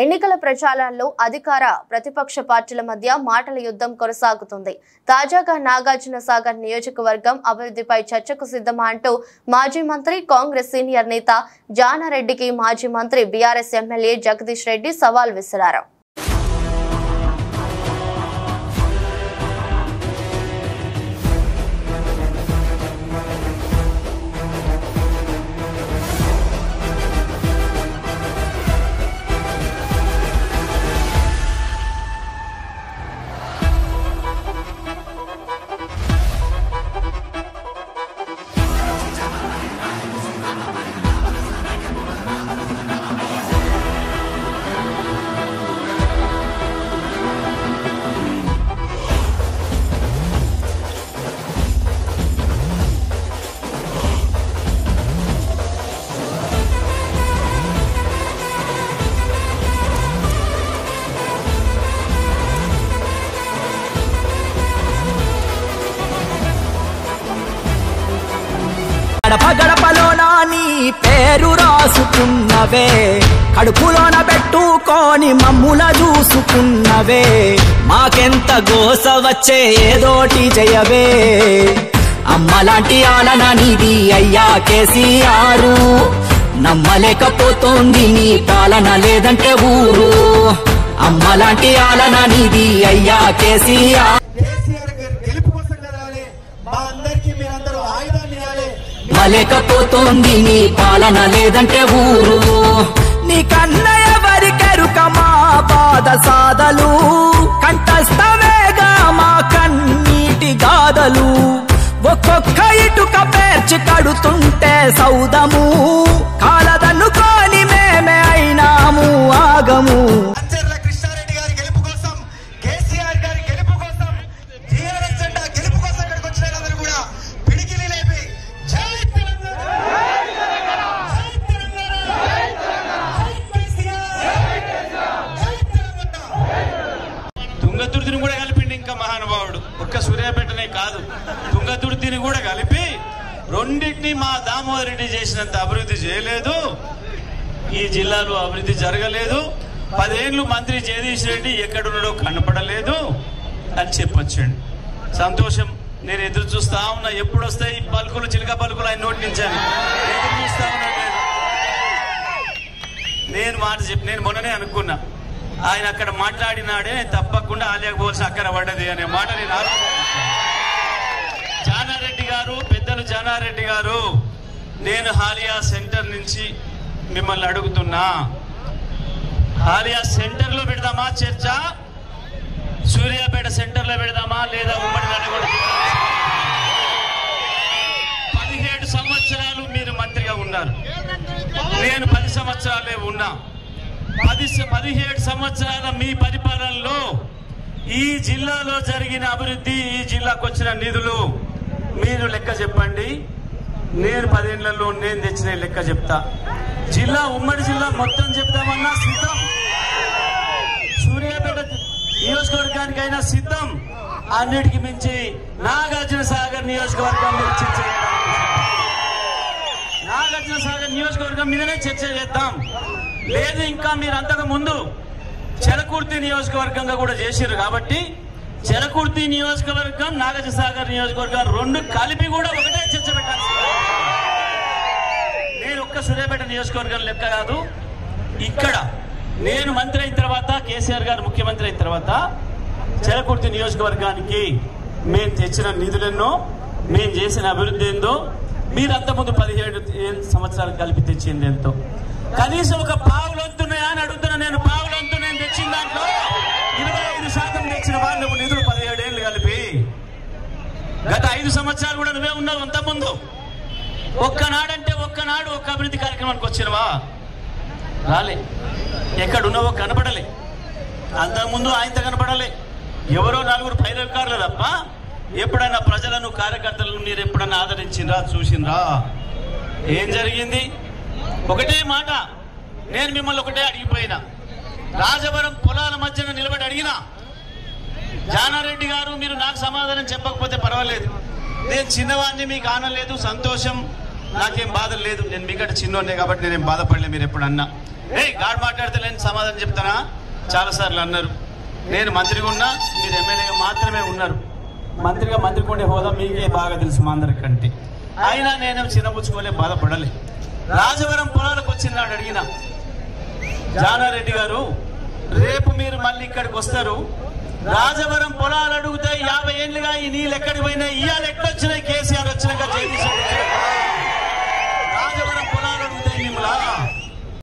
ఎన్నికల ప్రచారంలో అధికార ప్రతిపక్ష పార్టీల మధ్య మాటల యుద్ధం కొనసాగుతుంది. తాజాగా నాగార్జున సాగర్ నియోజకవర్గం అభివృద్ధిపై చర్చకు సిద్ధమా అంటూ మాజీ మంత్రి కాంగ్రెస్ సీనియర్ నేత జానారెడ్డికి మాజీ మంత్రి బీఆర్ఎస్ ఎమ్మెల్యే జగదీష్ రెడ్డి సవాల్ విసిరారు. గడపలోన నీ పేరు రాసుకున్నవే, కడుపులోన పెట్టుకొని మమ్ముల చూసుకున్నవే, మాకెంత గోస వచ్చే ఏదోటి జయవే. అమ్మలాంటి ఆలన నీది అయ్యా కేసీఆర్, నమ్మలేకపోతోంది నీ పాలన లేదంటే ఊరు. అమ్మలాంటి ఆలన నీది అయ్యా కేసీఆర్. లేకపోతోంది నీ పాలన లేదంటే ఊరు. నీ కన్న ఎవరికెరుక మా బాధ సాధలు, కంఠస్థమేగా మా కన్నీటి గాథలు. ఒక్కొక్క ఇటుక పేర్చి కడుతుంటే సౌదము, కాలదన్నుకొని మేమే అయినాము ఆగము. తుంగతుర్తిని కూడా కలిపిండి ఇంకా మహానుభావుడు. ఒక్క సూర్యాపేటనే కాదు, తుంగతుర్తిని కూడా కలిపి రెండింటిని మా దామోదర్ రెడ్డి చేసినంత అభివృద్ధి చేయలేదు. ఈ జిల్లాలో అభివృద్ధి జరగలేదు. 10 ఏళ్ళు మంత్రి జగదీష్ రెడ్డి ఎక్కడున్నాడో కనపడలేదు అని చెప్పొచ్చండి. సంతోషం. నేను ఎదురు చూస్తా ఉన్నా, ఎప్పుడు వస్తాయి పలుకులు, చిలక పలుకులు ఆయన నోటి నుంచి అని ఎదురు చూస్తా ఉన్నా. నేను మొన్ననే అనుకున్నా, ఆయన అక్కడ మాట్లాడినాడే తప్పకుండా ఆలియాకు పోల్సిన అక్కడ పడ్డది అనే మాట నేను జానారెడ్డి గారు, పెద్దలు జానారెడ్డి గారు, నేను హాలియా సెంటర్ నుంచి మిమ్మల్ని అడుగుతున్నా, హాలియా సెంటర్ లో పెడదామా చర్చ, సూర్యాపేట సెంటర్ లో పెడదామా లేదా ఉమ్మడి నల్గొండ? 17 సంవత్సరాలు మీరు మంత్రిగా ఉన్నారు, నేను 10 సంవత్సరాలే ఉన్నా. 17 సంవత్సరాల మీ పరిపాలనలో ఈ జిల్లాలో జరిగిన అభివృద్ధి, ఈ జిల్లాకు వచ్చిన నిధులు మీరు లెక్క చెప్పండి. నేను 10 ఏళ్లలో నేను తెచ్చిన లెక్క చెప్తా. జిల్లా, ఉమ్మడి జిల్లా మొత్తం చెప్తామన్నా సిద్ధం, సూర్యాపేట నియోజకవర్గానికైనా సిద్ధం. అన్నిటికి మించి నాగార్జున సాగర్ నియోజకవర్గం మీద చర్చ చేద్దాం. నాగార్జున సాగర్ నియోజకవర్గం మీదనే చర్చ చేద్దాం. లేదు ఇంకా మీరు అంతకు ముందు చెరకుర్తి నియోజకవర్గంగా కూడా చేసిర్రు కాబట్టి చెరకుర్తి నియోజకవర్గం, నాగార్జున సాగర్ నియోజకవర్గం రెండు కలిపి కూడా ఒకటే చర్చ పెట్టాలి. నేను ఒక్క సూర్యాపేట నియోజకవర్గం లెక్క కాదు. ఇక్కడ నేను మంత్రి అయిన తర్వాత, కేసీఆర్ గారు ముఖ్యమంత్రి అయిన తర్వాత చెరకుర్తి నియోజకవర్గానికి మేము తెచ్చిన నిధులెన్నో, మేము చేసిన అభివృద్ధి ఏందో, మీరు అంతకుముందు 17 సంవత్సరాలు కలిపి తెచ్చింది ఎంతో. కనీసం ఒక పావులొంతున్నాయా అని అడుగుతున్నా. నేను పావులొంతు నేను తెచ్చిన దాంట్లో 25% తెచ్చిన వాళ్ళు నిధులు 17 ఏళ్ళు కలిపి. గత 5 సంవత్సరాలు కూడా నువ్వే ఉన్నావు అంతకుముందు. ఒక్కనాడంటే ఒక్కనాడు ఒక్క అభివృద్ధి కార్యక్రమానికి వచ్చినవా? రాలే. ఎక్కడున్నావో కనపడలే. అంతకుముందు ఆయనతో కనపడలే. ఎవరో 4 పైరవికారులు తప్ప ఎప్పుడైనా ప్రజలను, కార్యకర్తలను మీరు ఎప్పుడైనా ఆదరించిండ్రా, చూసిండ్రా? ఏం జరిగింది? ఒకటే మాట, నేను మిమ్మల్ని ఒకటే అడిగిపోయినా, రాజవరం పొలాల మధ్యన నిలబడి అడిగినా, జానారెడ్డి గారు మీరు నాకు సమాధానం చెప్పకపోతే పర్వాలేదు, నేను చిన్నవాడిని, మీకు ఆనలేదు, సంతోషం, నాకేం బాధ లేదు, నేను మీకంటే చిన్నోనే కాబట్టి నేనేం బాధపడలే మీరు ఎప్పుడు అన్నా. గాడు మాట్లాడితే నేను సమాధానం చెప్తానా? చాలా సార్లు అన్నారు. నేను మంత్రిగా ఉన్నా, మీరు ఎమ్మెల్యేగా మాత్రమే ఉన్నారు. మంత్రికి ఉండే హోదా మీకే బాగా తెలుసు మా అందరికంటే. అయినా నేను చిన్నపుచ్చుకోలే, బాధపడలే. రాజవరం పొలాలకు వచ్చినాడు అడిగిన జానారెడ్డి గారు, రేపు మీరు మళ్ళీ ఇక్కడికి వస్తారు, రాజవరం పొలాలు అడిగితే 50 ఏళ్ళుగా ఈ నీళ్ళు ఎక్కడికి పోయినాయి, ఇవాళ ఎక్కడొచ్చినాయి కేసీఆర్ వచ్చినాక జగదీశ్వర్